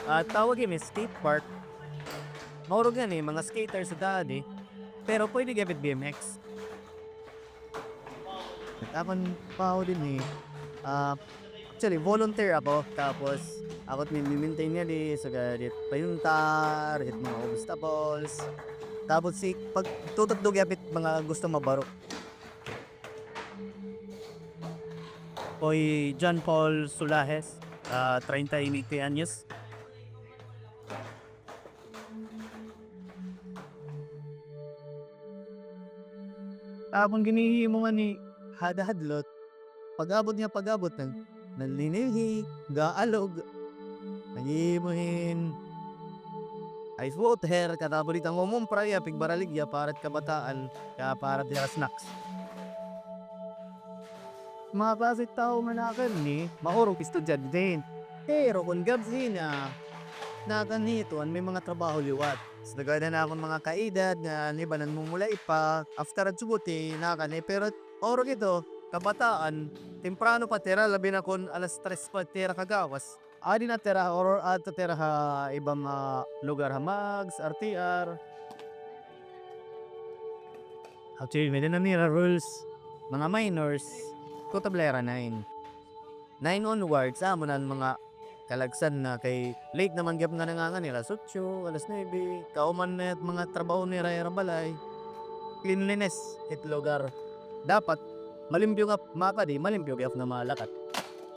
At tawag yun skate park. Mauro gan mga skater sa daan pero pwede gamit BMX. Tapon pa ako din actually volunteer ako tapos ako't mi-maintain niya so gadit payuntar, hit mga obstacles. Tapos pag tutugtog yapit mga gusto mabaro. Ko'y John Paul Sulahes, 30 anyos. Tapon ginihimo nga ni hadahadlot. Pag-abot ng nalinilhi, gaalog, nagimuhin, ice water, katapos itang umumpray, pigbaraligya, parat kabataan, parat dira snacks. Mga basit tao manakan maurong estudyante din. Pero kung gabsi na ganituan may mga trabaho liwat. Nagada na akong mga kaedad nga libanan mo mula ipa after at subuti pero oro ito kabataan temprano pa tira labi na kon alas 3 pa tira kagawas adi na tira or ato tira ha ibang lugar hamags RTR actually may na nila rules mga minors ko tablera 9 onwards amo na mga kalagsan na kay late naman gyap nga nanganga nila sutyo alas 9 kauman na mga trabaho ni Raya Balay cleanliness it lugar dapat malimpyo nga mapa malimpyo gyap na malakat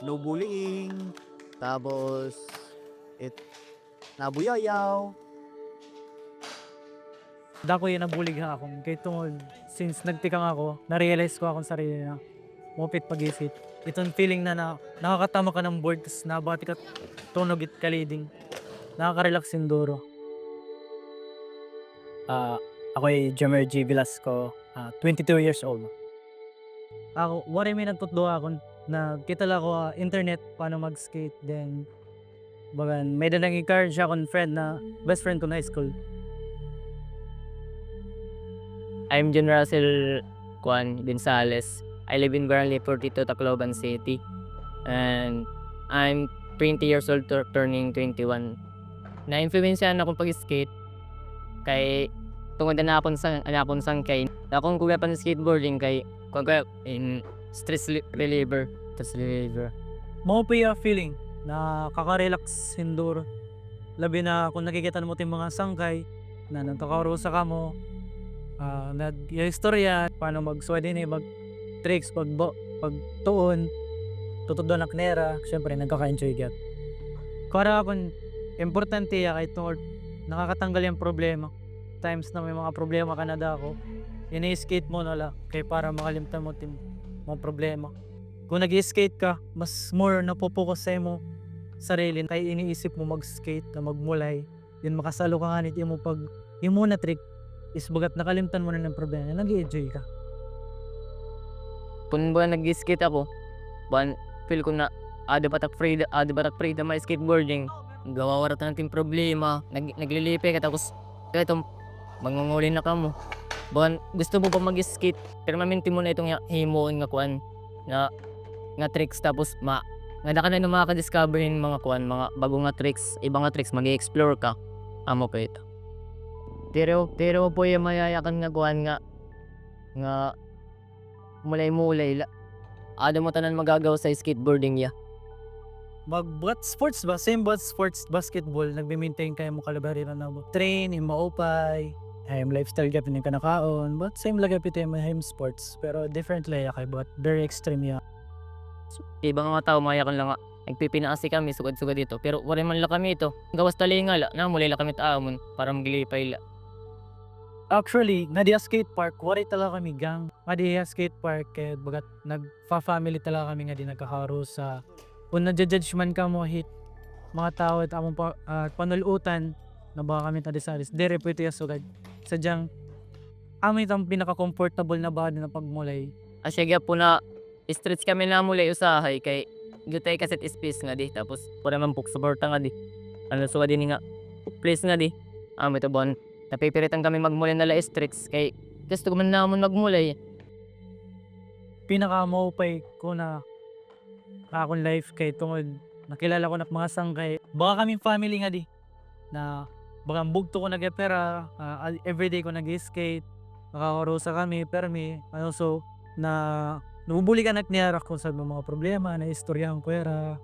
no bullying tapos nabuyayaw Dako yung nabulig ha akong kay tungod since nagtikang ako, na-realize ko akong sarili na mupit pag-isip. Itong feeling na nakakatama ka ng board tapos nabati ka tunog it kaliding. Nakaka-relax yung duro. Ako ay Jemer G. Velasco, 22 years old. Ako, wari may nagtutlo ako na kita lang ako internet paano mag-skate then bagan may dalang encourage akong friend na best friend ko na high school. I'm John Russell Gonzales. I live in Barangay 42, Tacloban City. And I'm 20 years old turning 21. Na-influensyahan akong pag-skate kay tungod na akong sangkay. Akong kuya pa ng skateboarding kay in stress reliever. Mo pa yung feeling na kaka-relax hindur. Labi na kung nakikita mo yung mga sangkay na nagkakarosa ka mo. Nag-istorya paano mag-swede mag-tricks pag-tuon tutudon ang knera syempre nagkaka-enjoy gyud kara akong importante kahit tungod nakakatanggal yung problema times na may mga problema ka na dako ini-skate mo na lang kay para makalimtan mo tim mga problema kung nag-skate ka mas more napopokus sa mo sarili kay iniisip mo mag-skate na magmulay din makasalo ka nga nito mo pag yung muna trick is bagat nakalimtan mo na ng problema, nag-i-enjoy ka. Kung ba nag-skate ako, feel ko na ada batak freedom may skateboarding. Gawawarat na natin problema, naglilipe ka tapos ito, mangunguli na ka mo. Gusto mo pa mag-skate, pero maminti mo na itong himoon nga kuan nga tricks tapos nga ka na makaka-discover yung mga kuan, mga bagong nga tricks, ibang nga tricks, mag-i-explore ka. Amo pa ito. Pero po yung mayayakan nga kuhan nga mulay ada mo tanan magagaw sa skateboarding ya. Mag-buat sports ba? Same but sports basketball, nagme-maintain kayo mo kalabari na train, yung maupay, yung lifestyle gap yung kanakaon, but same lagay pito yung sports, pero different laya kay but very extreme ya. So, ibang mga tao mayakan lang nga nagpipinaasi kami sugad-sugad dito pero wala man lang kami ito gawas talingala na mulay lang kami taamon para maglipay la. Actually, nadia skate park, wari talaga kami gang. Nadia skate park, kaya bagat nagfa-family talaga kami nga di nagkakaro sa kung nadja-judge man ka mo hit mga tao at among panulutan na baka kami tadisaris. Dere po ito yasugad. Sadyang amin itang pinaka-comfortable na body na pagmulay. Asya po na stretch kami na mulay usahay kay gutay kaset space nga di tapos para man puk suporta nga di. Ano suwa din nga place nga di. Ito bon. Napipiritan kami magmulay na la-stretch kay gusto ko man namon magmulay. Pinaka-maupay ko na akong life kay tungod nakilala ko na mga sangkay. Baka kaming family nga di na baka bugto ko nag-pera, everyday ko nag-skate, nakakarosa kami, permi, also na nabubuli ka niyara kung sa mga problema na istorya ang kuwera.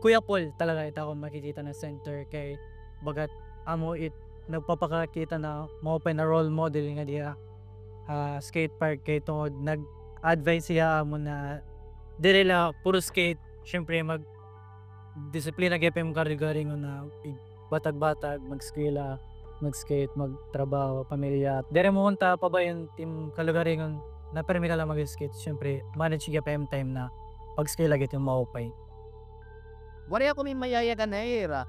Kuya Paul talaga ita akong makikita na center kay bagat amo it nagpapakakita na ma-open na role model nga diya skate park kay tungod nag-advise siya amo na dire la puro skate syempre mag disiplina gyapon karigaring na batag-batag mag-eskwela mag-skate magtrabaho pamilya dire mo unta pa ba yung team kalugaringon na permi ka lang mag-skate syempre manage gyapon time na pag-skate gid yung maupay. Wari ako may mayayagan na era.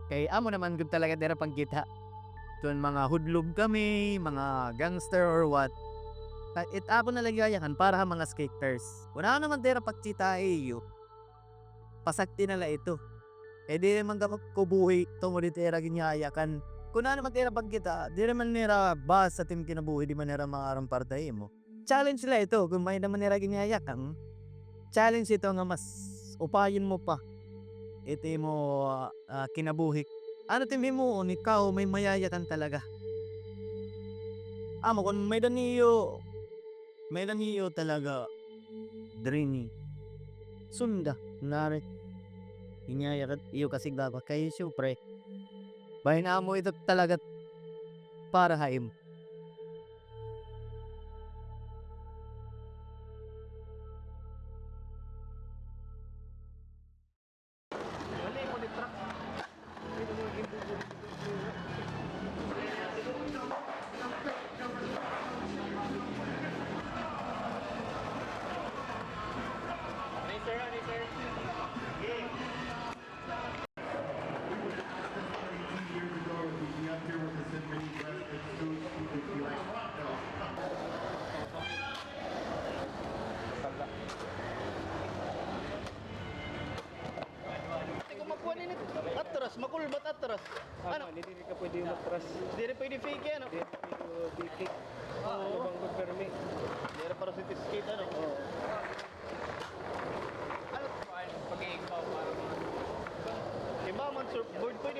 Kay amo naman gud talaga dira pagkita. Doon mga hudlog kami, mga gangster or what. It ako na lagyayakan para ha mga skaters. Wala naman dira pagkita iyo. Pasakti na la ito. Eh di naman kapag kubuhi tungod ito era ginyayakan. Kung na naman dira pagkita, di naman nira bas sa team kinabuhi, di man nira mga partay mo. Challenge la ito kung may naman nira ginyayakan. Challenge ito nga mas upayin mo pa. Ito mo kinabuhi. Ano timi mo ikaw may mayayakan talaga. Amo kung may daniyo talaga drini. Sunda nari. Inyayakan iyo kasi gaba kayo syempre. Bahin amo ito talaga para haim. Atras, makulbat atras. Ano? Hindi ka pwede umatras. Hindi rin pwede fake yan, ano? Hindi fake. Oo. Bang good permit. Hindi rin para sa skate, ano? Oo. Ano? Pag-iigpaw, parang... Iba man, surfboard pwede